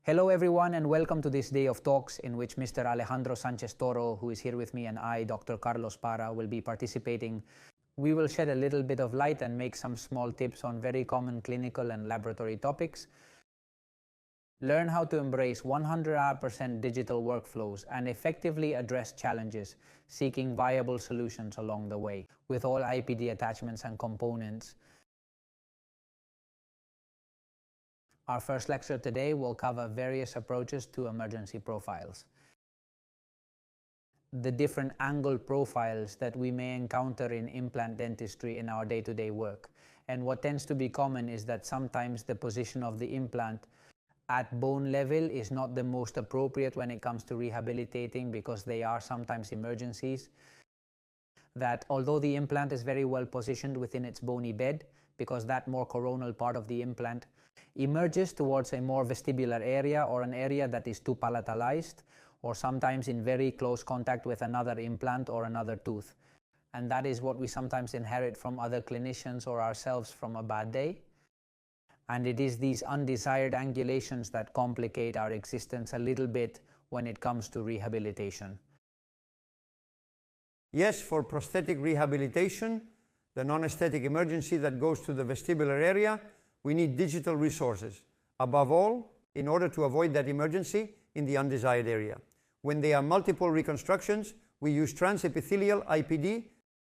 Hello everyone and welcome to this day of talks in which Mr. Alejandro Sánchez, who is here with me, and I, Dr. Carlos Parra, will be participating. We will shed a little bit of light and make some small tips on very common clinical and laboratory topics. Learn how to embrace 100% digital workflows and effectively address challenges, seeking viable solutions along the way with all IPD attachments and components. Our first lecture today will cover various approaches to emergency profiles. The different angle profiles that we may encounter in implant dentistry in our day-to-day work. And what tends to be common is that sometimes the position of the implant at bone level is not the most appropriate when it comes to rehabilitating, because they are sometimes emergencies. That although the implant is very well positioned within its bony bed, because that more coronal part of the implant emerges towards a more vestibular area or an area that is too palatalized, or sometimes in very close contact with another implant or another tooth. And that is what we sometimes inherit from other clinicians or ourselves from a bad day. And it is these undesired angulations that complicate our existence a little bit when it comes to rehabilitation. Yes, for prosthetic rehabilitation, the non-aesthetic emergency that goes to the vestibular area, we need digital resources, above all, in order to avoid that emergency in the undesired area. When there are multiple reconstructions, we use transepithelial IPD.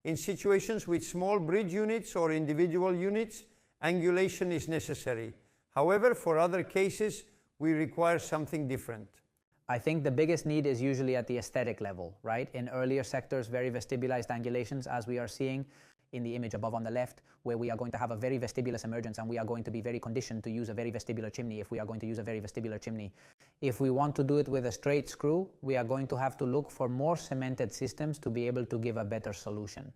In situations with small bridge units or individual units, angulation is necessary. However, for other cases, we require something different. I think the biggest need is usually at the aesthetic level, right? In earlier sectors, very vestibulized angulations, as we are seeing in the image above on the left, where we are going to have a very vestibulous emergence and we are going to be very conditioned to use a very vestibular chimney if we are going to use a very vestibular chimney. If we want to do it with a straight screw, we are going to have to look for more cemented systems to be able to give a better solution.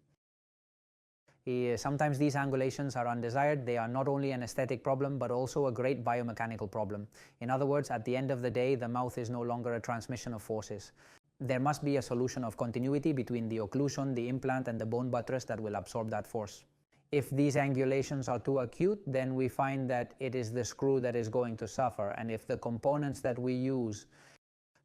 Sometimes these angulations are undesired. They are not only an aesthetic problem, but also a great biomechanical problem. In other words, at the end of the day, the mouth is no longer a transmission of forces. There must be a solution of continuity between the occlusion, the implant, and the bone buttress that will absorb that force. If these angulations are too acute, then we find that it is the screw that is going to suffer. And if the components that we use,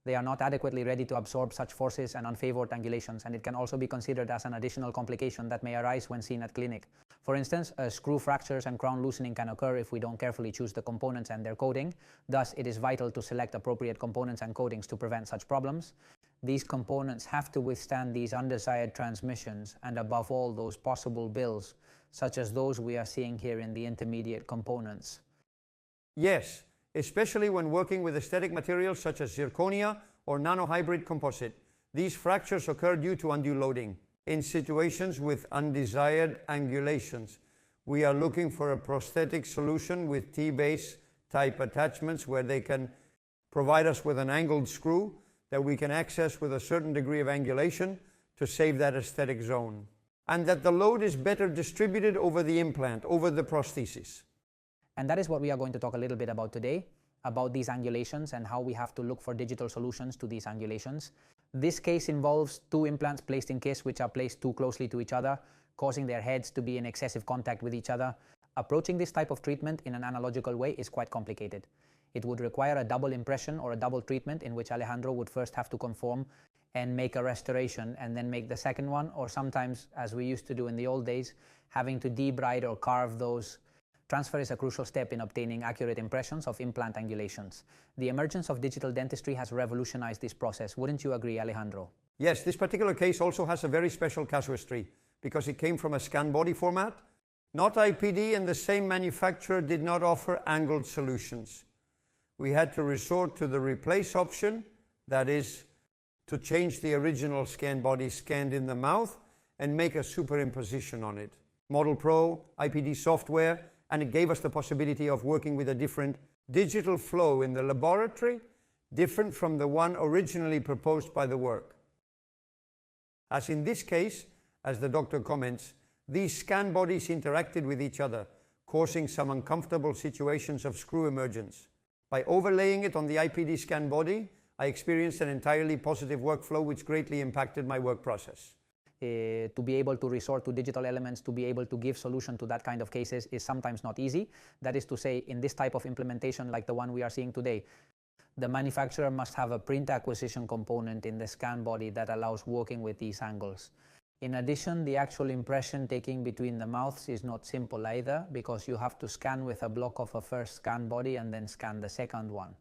they are not adequately ready to absorb such forces and unfavored angulations, and it can also be considered as an additional complication that may arise when seen at clinic. For instance, screw fractures and crown loosening can occur if we don't carefully choose the components and their coating. Thus, it is vital to select appropriate components and coatings to prevent such problems. These components have to withstand these undesired transmissions and, above all, those possible bills, such as those we are seeing here in the intermediate components. Yes, especially when working with aesthetic materials such as zirconia or nanohybrid composite. These fractures occur due to undue loading. In situations with undesired angulations, we are looking for a prosthetic solution with T-base type attachments where they can provide us with an angled screw that we can access with a certain degree of angulation to save that aesthetic zone. And that the load is better distributed over the implant, over the prosthesis. And that is what we are going to talk a little bit about today, about these angulations and how we have to look for digital solutions to these angulations. This case involves two implants placed in case which are placed too closely to each other, causing their heads to be in excessive contact with each other. Approaching this type of treatment in an analogical way is quite complicated. It would require a double impression or a double treatment in which Alejandro would first have to conform and make a restoration and then make the second one, or sometimes, as we used to do in the old days, having to debride or carve those. Transfer is a crucial step in obtaining accurate impressions of implant angulations. The emergence of digital dentistry has revolutionized this process. Wouldn't you agree, Alejandro? Yes, this particular case also has a very special casuistry because it came from a scan body format. Not IPD, and the same manufacturer did not offer angled solutions. We had to resort to the replace option, that is, to change the original scan body scanned in the mouth and make a superimposition on it. Model Pro, IPD software, and it gave us the possibility of working with a different digital flow in the laboratory, different from the one originally proposed by the work. As in this case, as the doctor comments, these scan bodies interacted with each other, causing some uncomfortable situations of screw emergence. By overlaying it on the IPD scan body, I experienced an entirely positive workflow which greatly impacted my work process. To be able to resort to digital elements, to be able to give solution to that kind of cases is sometimes not easy. That is to say, in this type of implementation like the one we are seeing today, The manufacturer must have a print acquisition component in the scan body that allows working with these angles. In addition, the actual impression taking between the mouths is not simple either, because you have to scan with a block of a first scan body and then scan the second one.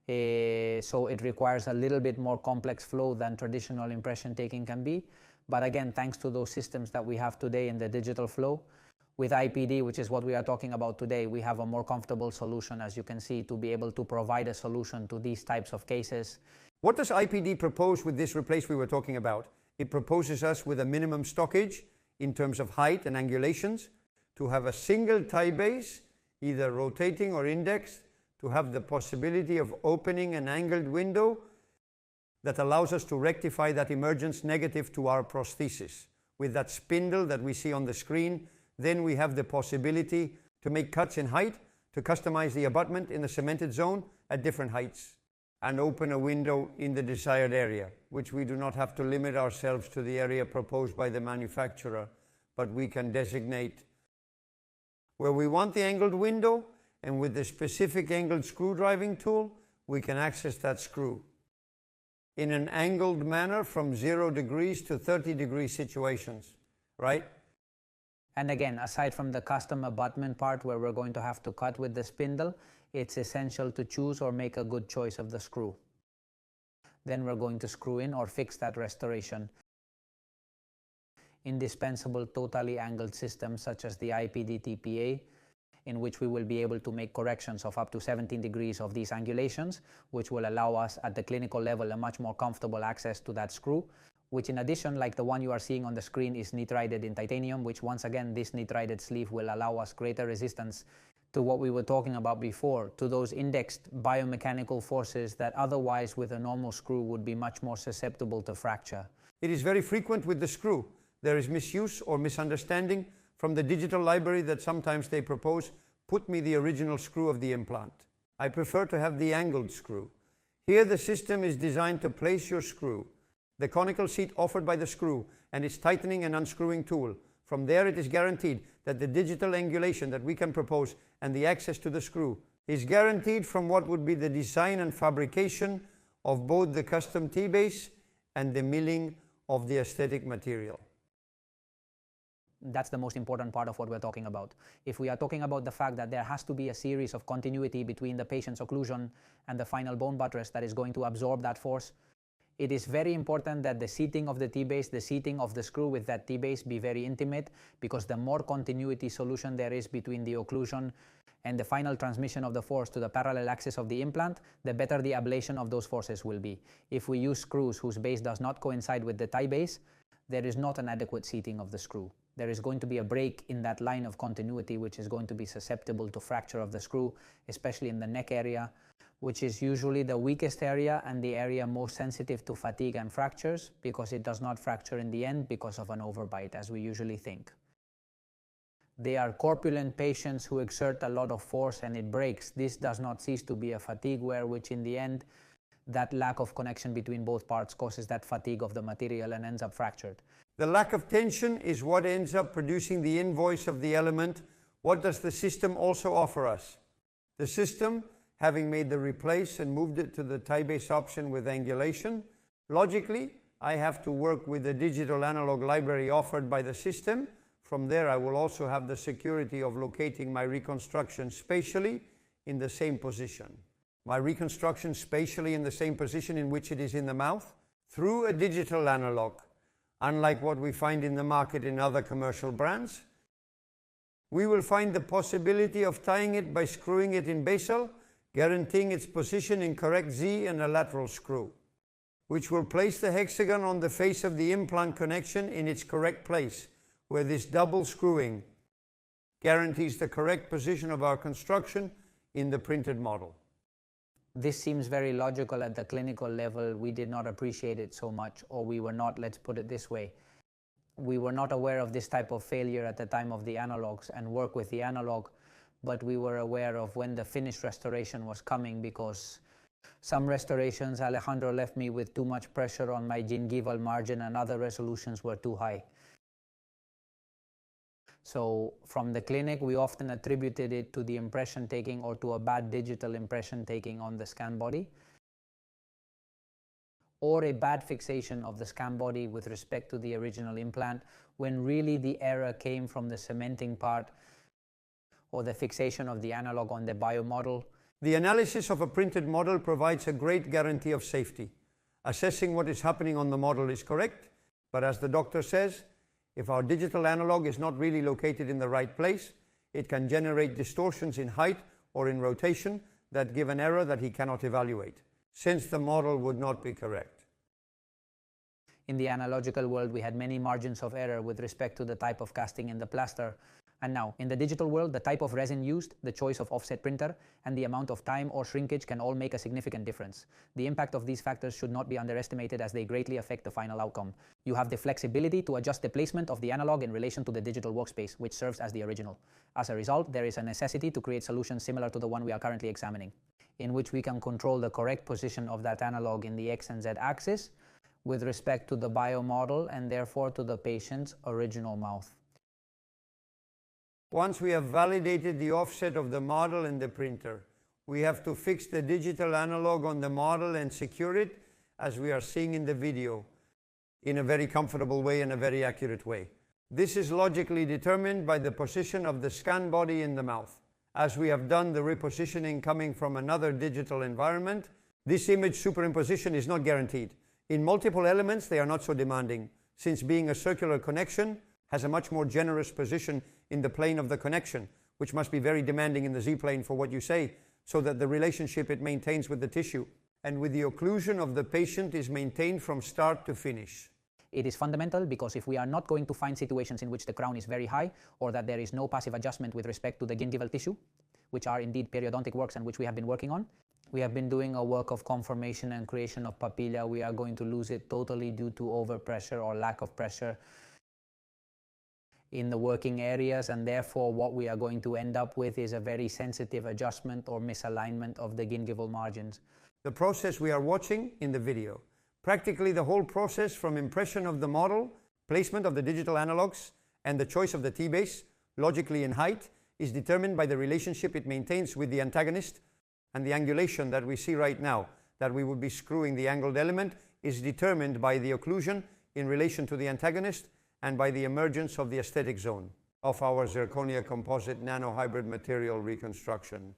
So it requires a little bit more complex flow than traditional impression taking can be. But again, thanks to those systems that we have today in the digital flow, with IPD, which is what we are talking about today, we have a more comfortable solution, as you can see, to be able to provide a solution to these types of cases. What does IPD propose with this replace we were talking about? It proposes us with a minimum stockage in terms of height and angulations, to have a single tie base, either rotating or indexed, to have the possibility of opening an angled window that allows us to rectify that emergence negative to our prosthesis. With that spindle that we see on the screen, then we have the possibility to make cuts in height, to customize the abutment in the cemented zone at different heights, and open a window in the desired area, which we do not have to limit ourselves to the area proposed by the manufacturer, but we can designate where we want the angled window, and with the specific angled screw driving tool, we can access that screw in an angled manner from 0 degrees to 30-degree situations, right? And again, aside from the custom abutment part where we're going to have to cut with the spindle, it's essential to choose or make a good choice of the screw. Then we're going to screw in or fix that restoration. Indispensable totally angled systems such as the IPD TPA, in which we will be able to make corrections of up to 17 degrees of these angulations, which will allow us at the clinical level a much more comfortable access to that screw, which in addition, like the one you are seeing on the screen, is nitrided in titanium, which once again, this nitrided sleeve will allow us greater resistance to what we were talking about before, to those indexed biomechanical forces that otherwise with a normal screw would be much more susceptible to fracture. It is very frequent with the screw. There is misuse or misunderstanding from the digital library that sometimes they propose, put me the original screw of the implant. I prefer to have the angled screw. Here the system is designed to place your screw, the conical seat offered by the screw, and its tightening and unscrewing tool. From there it is guaranteed that the digital angulation that we can propose and the access to the screw is guaranteed from what would be the design and fabrication of both the custom T-base and the milling of the aesthetic material. That's the most important part of what we're talking about. If we are talking about the fact that there has to be a series of continuity between the patient's occlusion and the final bone buttress that is going to absorb that force, it is very important that the seating of the T-base, the seating of the screw with that T-base be very intimate, because the more continuity solution there is between the occlusion and the final transmission of the force to the parallel axis of the implant, the better the ablation of those forces will be. If we use screws whose base does not coincide with the tie base, there is not an adequate seating of the screw. There is going to be a break in that line of continuity, which is going to be susceptible to fracture of the screw, especially in the neck area, which is usually the weakest area and the area most sensitive to fatigue and fractures, because it does not fracture in the end because of an overbite, as we usually think. They are corpulent patients who exert a lot of force and it breaks. This does not cease to be a fatigue wear, which in the end, that lack of connection between both parts causes that fatigue of the material and ends up fractured. The lack of tension is what ends up producing the invoice of the element. What does the system also offer us? The system, having made the replace and moved it to the tie-base option with angulation, logically, I have to work with the digital analog library offered by the system. From there, I will also have the security of locating my reconstruction spatially in the same position. My reconstruction spatially in the same position in which it is in the mouth through a digital analog. Unlike what we find in the market in other commercial brands, we will find the possibility of tying it by screwing it in basal, guaranteeing its position in correct Z and a lateral screw, which will place the hexagon on the face of the implant connection in its correct place, where this double screwing guarantees the correct position of our construction in the printed model. This seems very logical at the clinical level. We did not appreciate it so much, or we were not, let's put it this way. We were not aware of this type of failure at the time of the analogs and work with the analog, but we were aware of when the finished restoration was coming, because some restorations, Alejandro left me with too much pressure on my gingival margin and other resolutions were too high. So from the clinic, we often attributed it to the impression taking or to a bad digital impression taking on the scan body, or a bad fixation of the scan body with respect to the original implant, when really the error came from the cementing part or the fixation of the analog on the biomodel. The analysis of a printed model provides a great guarantee of safety. Assessing what is happening on the model is correct, but as the doctor says, if our digital analog is not really located in the right place, it can generate distortions in height or in rotation that give an error that he cannot evaluate, since the model would not be correct. In the analogical world, we had many margins of error with respect to the type of casting in the plaster. And now, in the digital world, the type of resin used, the choice of offset printer, and the amount of time or shrinkage can all make a significant difference. The impact of these factors should not be underestimated, as they greatly affect the final outcome. You have the flexibility to adjust the placement of the analog in relation to the digital workspace, which serves as the original. As a result, there is a necessity to create solutions similar to the one we are currently examining, in which we can control the correct position of that analog in the X and Z axis with respect to the biomodel and therefore to the patient's original mouth. Once we have validated the offset of the model in the printer, we have to fix the digital analog on the model and secure it, as we are seeing in the video, in a very comfortable way and a very accurate way. This is logically determined by the position of the scan body in the mouth. As we have done the repositioning coming from another digital environment, this image superimposition is not guaranteed. In multiple elements, they are not so demanding, since being a circular connection has a much more generous position in the plane of the connection, which must be very demanding in the Z-plane for what you say, so that the relationship it maintains with the tissue and with the occlusion of the patient is maintained from start to finish. It is fundamental because if we are not going to find situations in which the crown is very high or that there is no passive adjustment with respect to the gingival tissue, which are indeed periodontic works and which we have been working on, we have been doing a work of conformation and creation of papilla. We are going to lose it totally due to overpressure or lack of pressure in the working areas, and therefore what we are going to end up with is a very sensitive adjustment or misalignment of the gingival margins. The process we are watching in the video, practically the whole process from impression of the model, placement of the digital analogs, and the choice of the T-base, logically in height, is determined by the relationship it maintains with the antagonist, and the angulation that we see right now, that we would be screwing the angled element, is determined by the occlusion in relation to the antagonist and by the emergence of the aesthetic zone of our zirconia composite nanohybrid material reconstruction.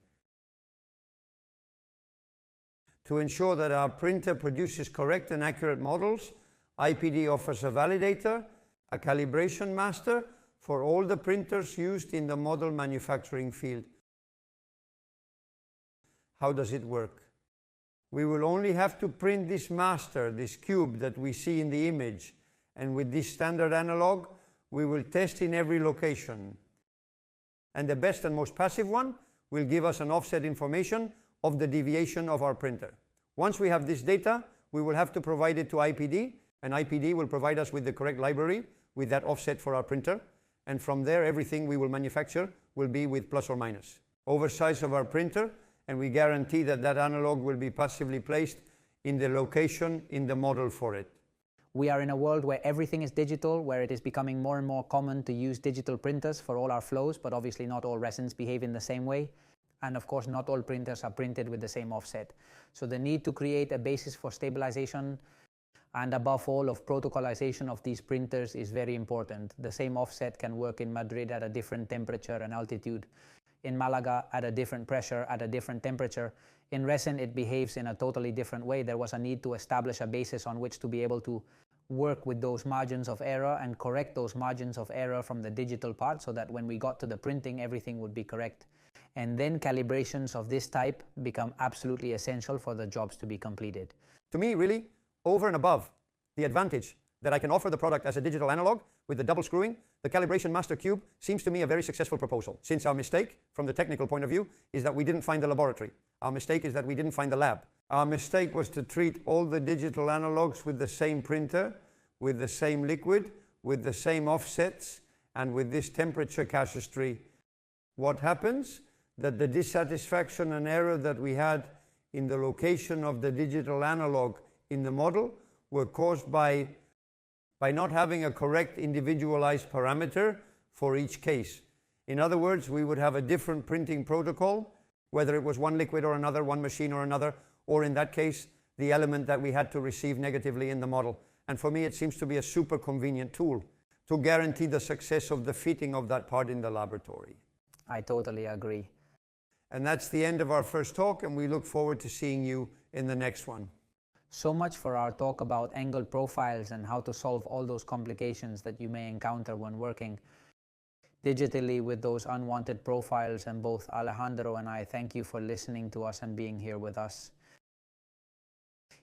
To ensure that our printer produces correct and accurate models, IPD offers a validator, a calibration master for all the printers used in the model manufacturing field. How does it work? We will only have to print this master, this cube that we see in the image, and with this standard analog, we will test in every location. And the best and most passive one will give us an offset information of the deviation of our printer. Once we have this data, we will have to provide it to IPD, and IPD will provide us with the correct library with that offset for our printer, and from there everything we will manufacture will be with plus or minus. Oversize of our printer, and we guarantee that that analog will be passively placed in the location in the model for it. We are in a world where everything is digital, where it is becoming more and more common to use digital printers for all our flows, but obviously not all resins behave in the same way. And of course, not all printers are printed with the same offset. So the need to create a basis for stabilization and above all of protocolization of these printers is very important. The same offset can work in Madrid at a different temperature and altitude, in Malaga at a different pressure, at a different temperature. In resin, it behaves in a totally different way. There was a need to establish a basis on which to be able to work with those margins of error and correct those margins of error from the digital part so that when we got to the printing, everything would be correct. And then calibrations of this type become absolutely essential for the jobs to be completed. To me, really, over and above the advantage that I can offer the product as a digital analog with the double screwing, the calibration master cube seems to me a very successful proposal. Since our mistake, from the technical point of view, is that we didn't find the laboratory. Our mistake is that we didn't find the lab. Our mistake was to treat all the digital analogs with the same printer, with the same liquid, with the same offsets, and with this temperature casuistry. What happens? That the dissatisfaction and error that we had in the location of the digital analog in the model were caused by not having a correct individualized parameter for each case. In other words, we would have a different printing protocol, whether it was one liquid or another, one machine or another, or in that case, the element that we had to receive negatively in the model. And for me, it seems to be a super convenient tool to guarantee the success of the fitting of that part in the laboratory. I totally agree. And that's the end of our first talk, and we look forward to seeing you in the next one. So much for our talk about angled profiles and how to solve all those complications that you may encounter when working digitally with those unwanted profiles. And both Alejandro and I thank you for listening to us and being here with us.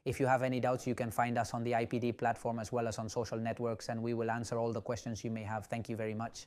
If you have any doubts, you can find us on the IPD platform as well as on social networks, and we will answer all the questions you may have. Thank you very much.